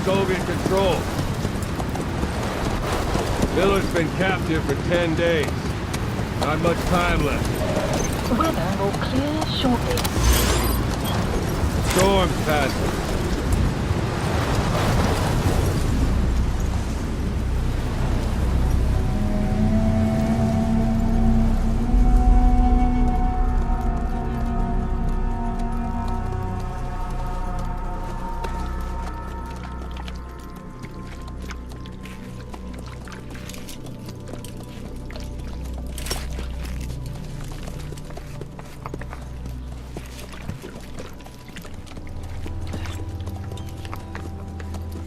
Soviet control. Miller's been captive for 10 days. Not much time left. The weather will clear shortly. Storm's passing.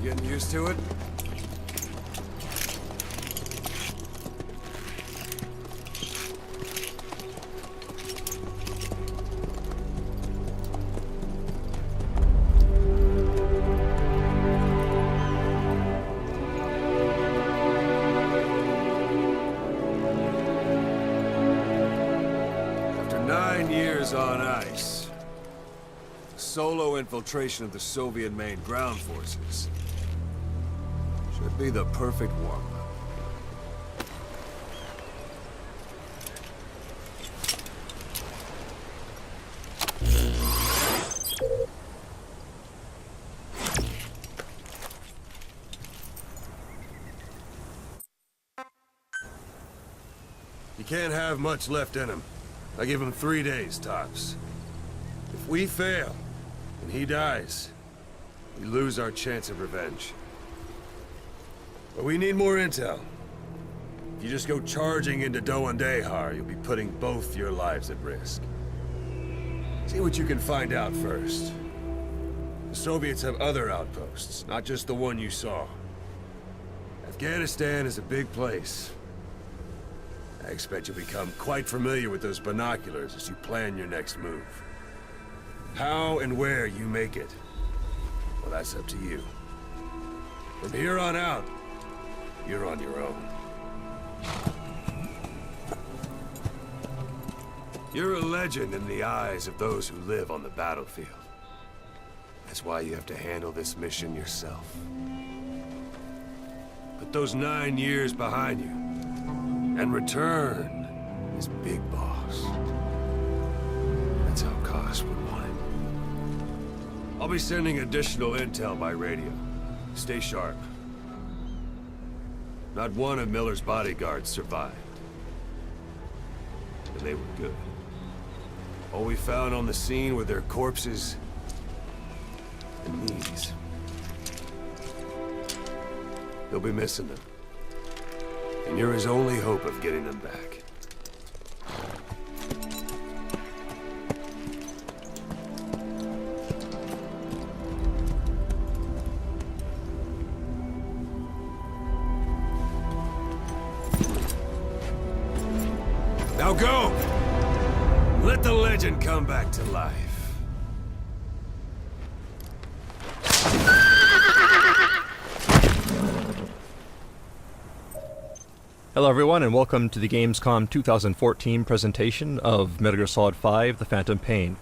Getting used to it? After 9 years on ice, solo infiltration of the Soviet main ground forces should be the perfect warm-up. You can't have much left in him. I give him 3 days, tops. If we fail, and he dies, we lose our chance of revenge. But we need more intel. If you just go charging into Doandehar, you'll be putting both your lives at risk. See what you can find out first. The Soviets have other outposts, not just the one you saw. Afghanistan is a big place. I expect you'll become quite familiar with those binoculars as you plan your next move. How and where you make it, well, that's up to you. From here on out, you're on your own. You're a legend in the eyes of those who live on the battlefield. That's why you have to handle this mission yourself. Put those 9 years behind you, and return as Big Boss. That's how Koss would want it. I'll be sending additional intel by radio. Stay sharp. Not one of Miller's bodyguards survived. And they were good. All we found on the scene were their corpses and knees. You'll be missing them. And you're his only hope of getting them back. Now go! Let the legend come back to life. Hello everyone and welcome to the GamesCom 2014 presentation of Metal Gear Solid 5: The Phantom Pain.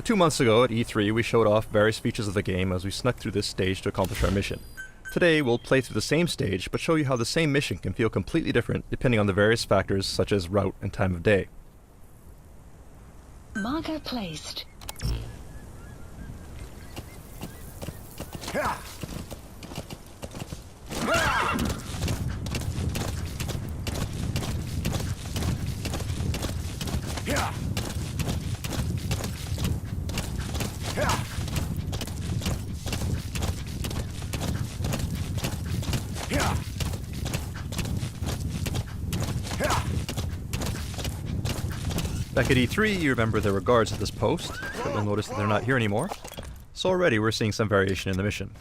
2 months ago at E3 we showed off various features of the game as we snuck through this stage to accomplish our mission. Today we'll play through the same stage but show you how the same mission can feel completely different depending on the various factors such as route and time of day. Marker placed. Back at E3, you remember there were guards at this post, but you'll notice that they're not here anymore, so already we're seeing some variation in the mission.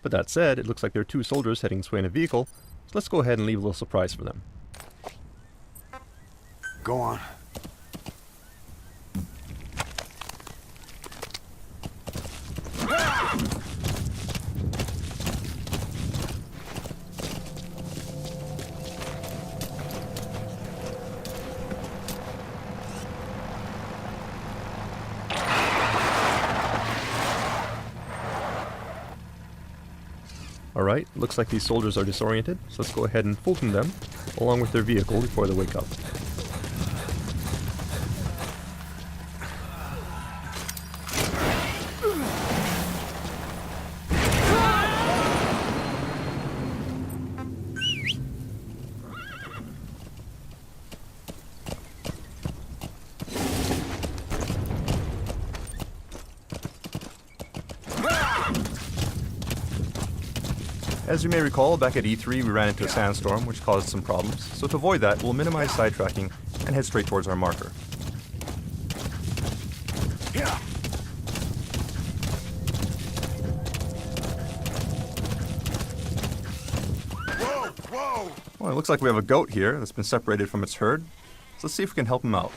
But that said, it looks like there are 2 soldiers heading this way in a vehicle, so let's go ahead and leave a little surprise for them. Go on. Alright, looks like these soldiers are disoriented, so let's go ahead and fulton them, along with their vehicle before they wake up. As you may recall, back at E3 we ran into a sandstorm which caused some problems, so to avoid that we'll minimize sidetracking and head straight towards our marker. Whoa! Well, it looks like we have a goat here that's been separated from its herd, so let's see if we can help him out.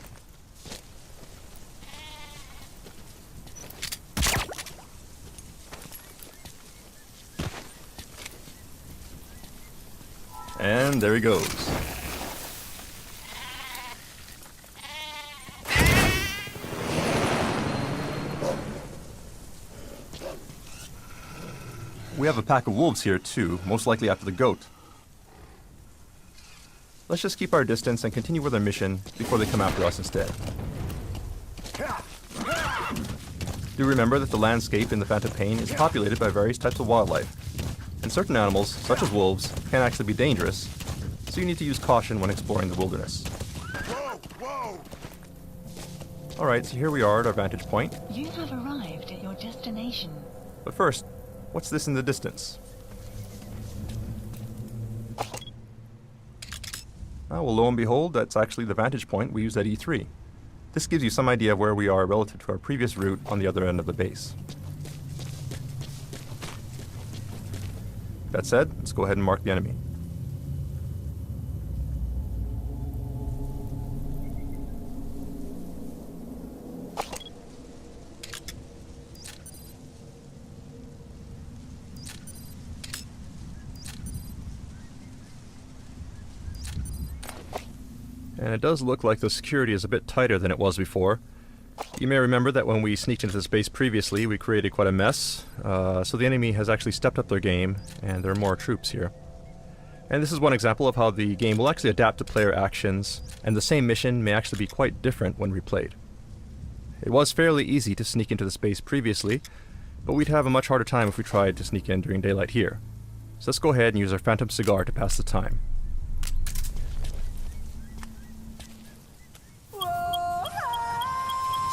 And there he goes. We have a pack of wolves here too, most likely after the goat. Let's just keep our distance and continue with our mission before they come after us instead. Do remember that the landscape in the Phantom Pain is populated by various types of wildlife. And certain animals, such as wolves, can actually be dangerous, so you need to use caution when exploring the wilderness. Alright, so here we are at our vantage point. You have arrived at your destination. But first, what's this in the distance? Oh, well, lo and behold, that's actually the vantage point we used at E3. This gives you some idea of where we are relative to our previous route on the other end of the base. That said, let's go ahead and mark the enemy. And it does look like the security is a bit tighter than it was before. You may remember that when we sneaked into this base previously, we created quite a mess, so the enemy has actually stepped up their game, and there are more troops here. And this is one example of how the game will actually adapt to player actions, and the same mission may actually be quite different when replayed. It was fairly easy to sneak into the space previously, but we'd have a much harder time if we tried to sneak in during daylight here. So let's go ahead and use our Phantom Cigar to pass the time.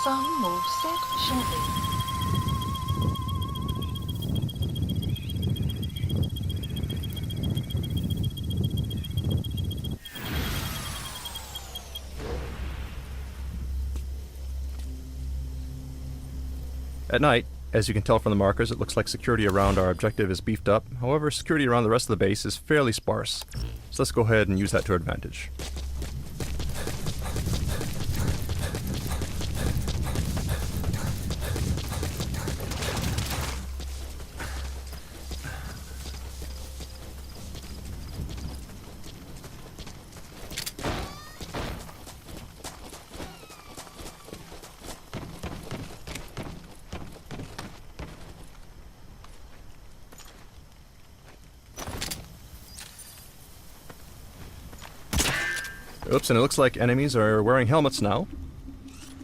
Some will set shortly. At night, as you can tell from the markers, it looks like security around our objective is beefed up. However, security around the rest of the base is fairly sparse. So let's go ahead and use that to our advantage. Oops, and it looks like enemies are wearing helmets now.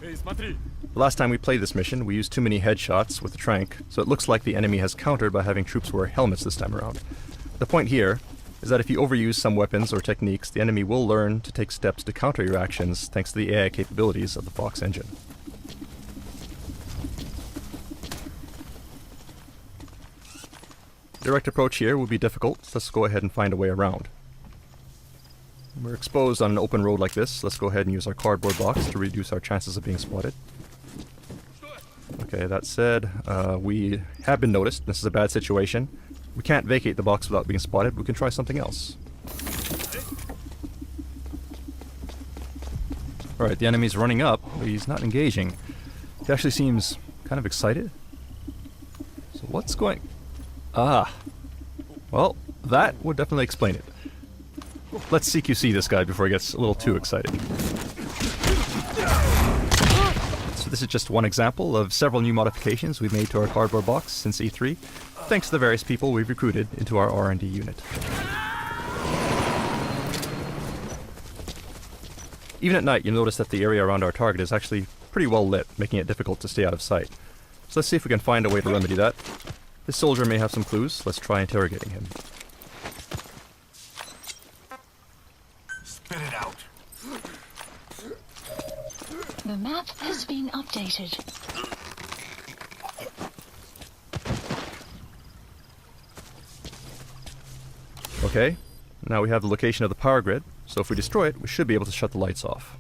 The last time we played this mission, we used too many headshots with the trank, so it looks like the enemy has countered by having troops wear helmets this time around. The point here is that if you overuse some weapons or techniques, the enemy will learn to take steps to counter your actions thanks to the AI capabilities of the Fox engine. Direct approach here will be difficult, so let's go ahead and find a way around. We're exposed on an open road like this. Let's go ahead and use our cardboard box to reduce our chances of being spotted. Okay, that said, we have been noticed. This is a bad situation. We can't vacate the box without being spotted. We can try something else. Alright, the enemy's running up, but he's not engaging. He actually seems kind of excited. So what's going... Ah. Well, that would definitely explain it. Let's CQC this guy before he gets a little too excited. So this is just one example of several new modifications we've made to our cardboard box since E3. thanks to the various people we've recruited into our R&D unit. Even at night, you'll notice that the area around our target is actually pretty well lit, making it difficult to stay out of sight. So let's see if we can find a way to remedy that. This soldier may have some clues. Let's try interrogating him. Spit it out. The map has been updated. Okay, now we have the location of the power grid, so if we destroy it, we should be able to shut the lights off.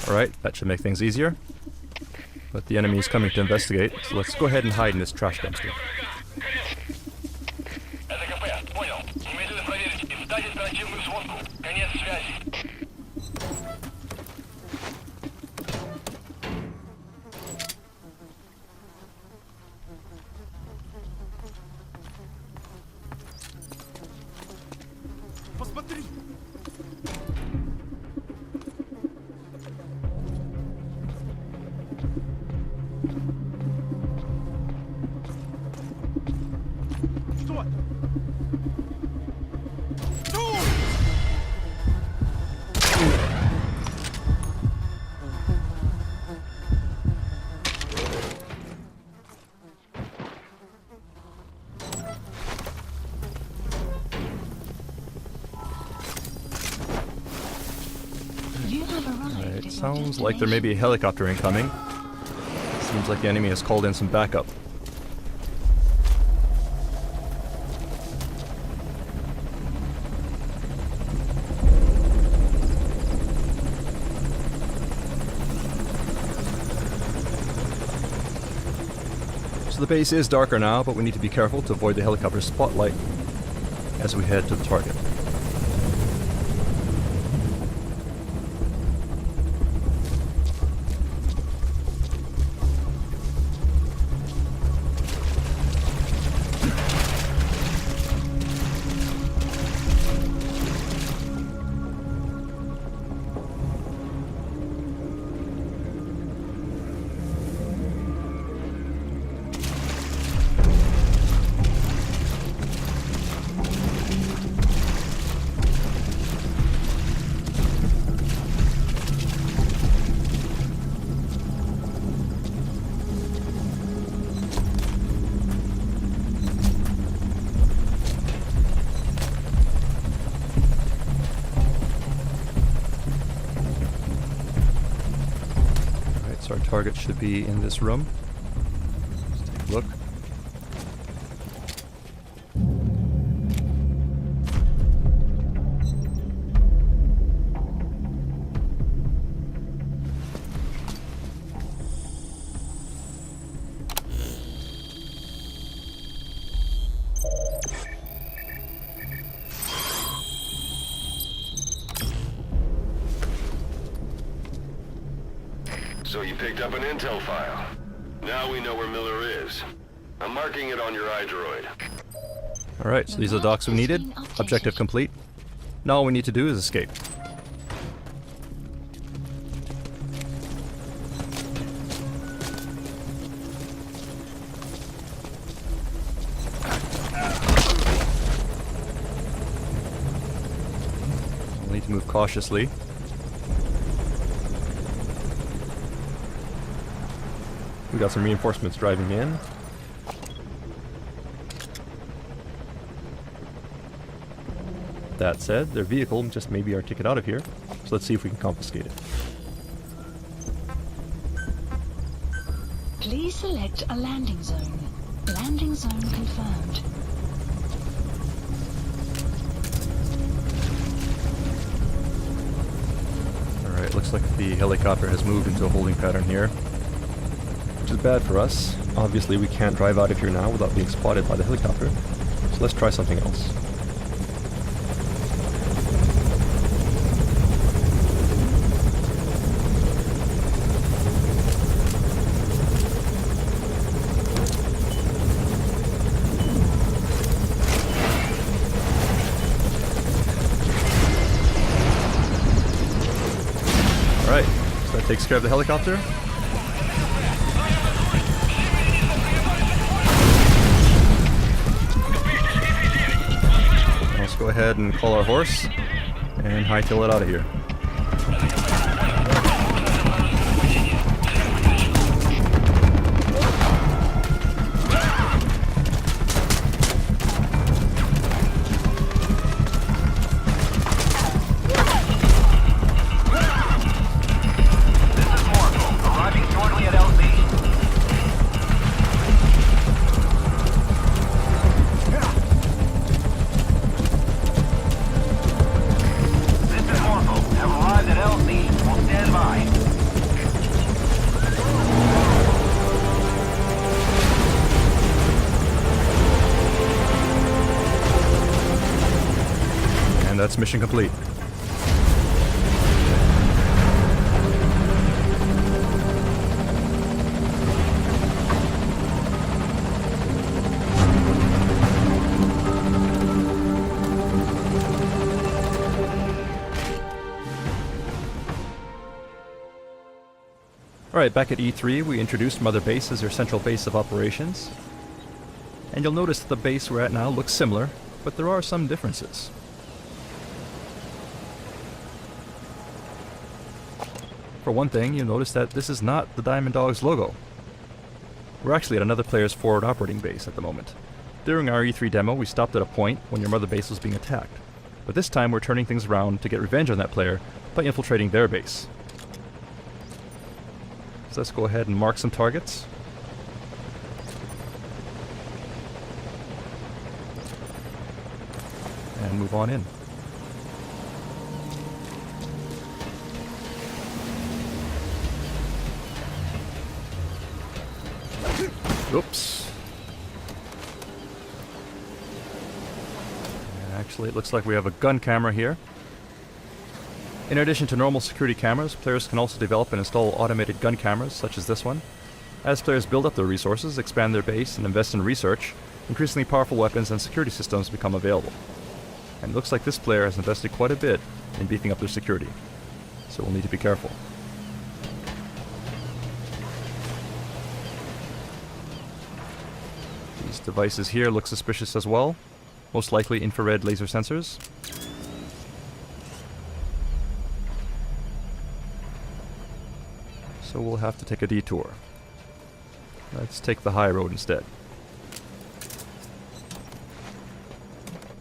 Alright, that should make things easier. But the enemy is coming to investigate, so let's go ahead and hide in this trash dumpster. Sounds like there may be a helicopter incoming. Seems like the enemy has called in some backup. So the base is darker now, but we need to be careful to avoid the helicopter's spotlight as we head to the target. So our target should be in this room. Let's take a look. So you picked up an intel file. Now we know where Miller is. I'm marking it on your iDroid. Alright, so these are the docs we needed. Objective complete. Now all we need to do is escape. We'll need to move cautiously. We got some reinforcements driving in. That said, their vehicle just may be our ticket out of here, so let's see if we can confiscate it. Please select a landing zone. Landing zone confirmed. Alright, looks like the helicopter has moved into a holding pattern here, which is bad for us. Obviously we can't drive out of here now without being spotted by the helicopter, so let's try something else. That takes care of the helicopter. Let's go ahead and call our horse and hightail it out of here. And that's mission complete. Alright, back at E3, we introduced Mother Base as your central base of operations. And you'll notice that the base we're at now looks similar, but there are some differences. For one thing, you'll notice that this is not the Diamond Dogs logo. We're actually at another player's forward operating base at the moment. During our E3 demo, we stopped at a point when your Mother Base was being attacked. But this time we're turning things around to get revenge on that player by infiltrating their base. So let's go ahead and mark some targets. And move on in. Oops. Actually, it looks like we have a gun camera here. In addition to normal security cameras, players can also develop and install automated gun cameras, such as this one. As players build up their resources, expand their base, and invest in research, increasingly powerful weapons and security systems become available. And it looks like this player has invested quite a bit in beefing up their security, so we'll need to be careful. These devices here look suspicious as well, most likely infrared laser sensors. So we'll have to take a detour. Let's take the high road instead.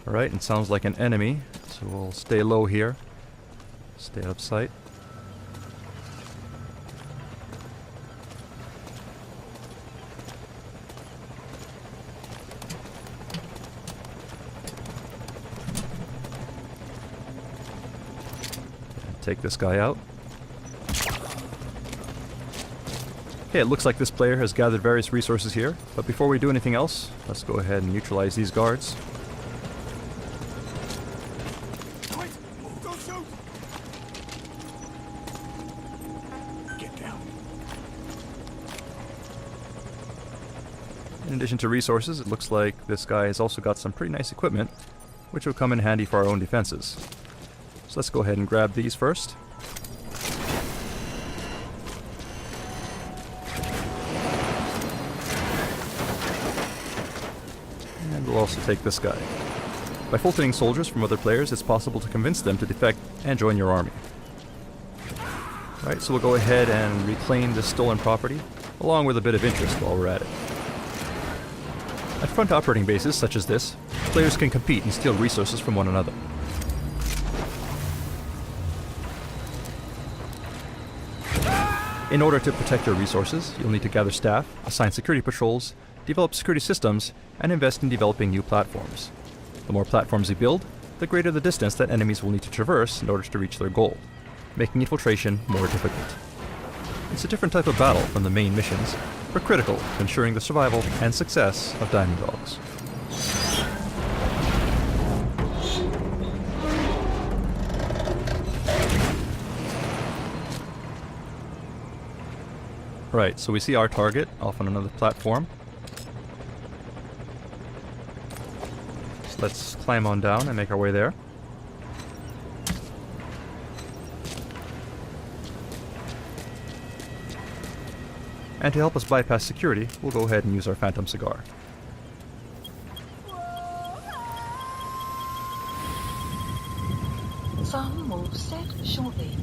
Alright, it sounds like an enemy, so we'll stay low here. Stay out of sight. And take this guy out. Okay, it looks like this player has gathered various resources here, but before we do anything else, let's go ahead and neutralize these guards. In addition to resources, it looks like this guy has also got some pretty nice equipment, which will come in handy for our own defenses. So let's go ahead and grab these first. And we'll also take this guy. By filtering soldiers from other players, it's possible to convince them to defect and join your army. Alright, so we'll go ahead and reclaim this stolen property, along with a bit of interest while we're at it. At front operating bases such as this, players can compete and steal resources from one another. In order to protect your resources, you'll need to gather staff, assign security patrols, develop security systems, and invest in developing new platforms. The more platforms you build, the greater the distance that enemies will need to traverse in order to reach their goal, making infiltration more difficult. It's a different type of battle from the main missions, but critical to ensuring the survival and success of Diamond Dogs. Right, so we see our target off on another platform. So let's climb on down and make our way there. And to help us bypass security, we'll go ahead and use our Phantom cigar. Some will set shortly.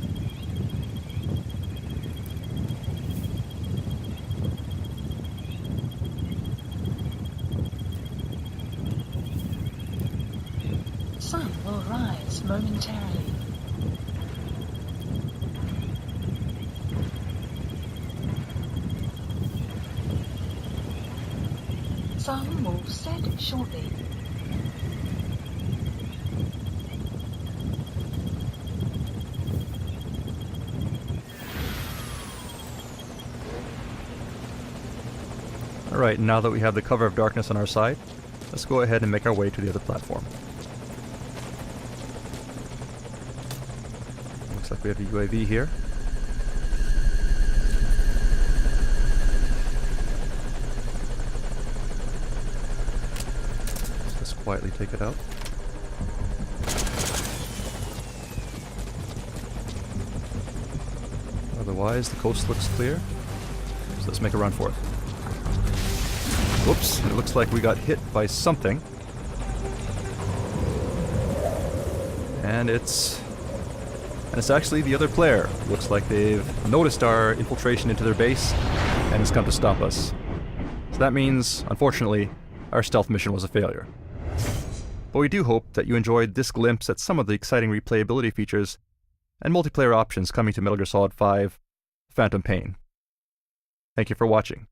Sun will rise momentarily. Sun will set shortly. Alright, now that we have the cover of darkness on our side, let's go ahead and make our way to the other platform. Looks like we have a UAV here. Let's just quietly take it out. Otherwise, the coast looks clear. So let's make a run for it. Whoops, it looks like we got hit by something. And it's actually the other player. Looks like they've noticed our infiltration into their base and has come to stop us. So that means, unfortunately, our stealth mission was a failure. But we do hope that you enjoyed this glimpse at some of the exciting replayability features and multiplayer options coming to Metal Gear Solid 5: Phantom Pain. Thank you for watching.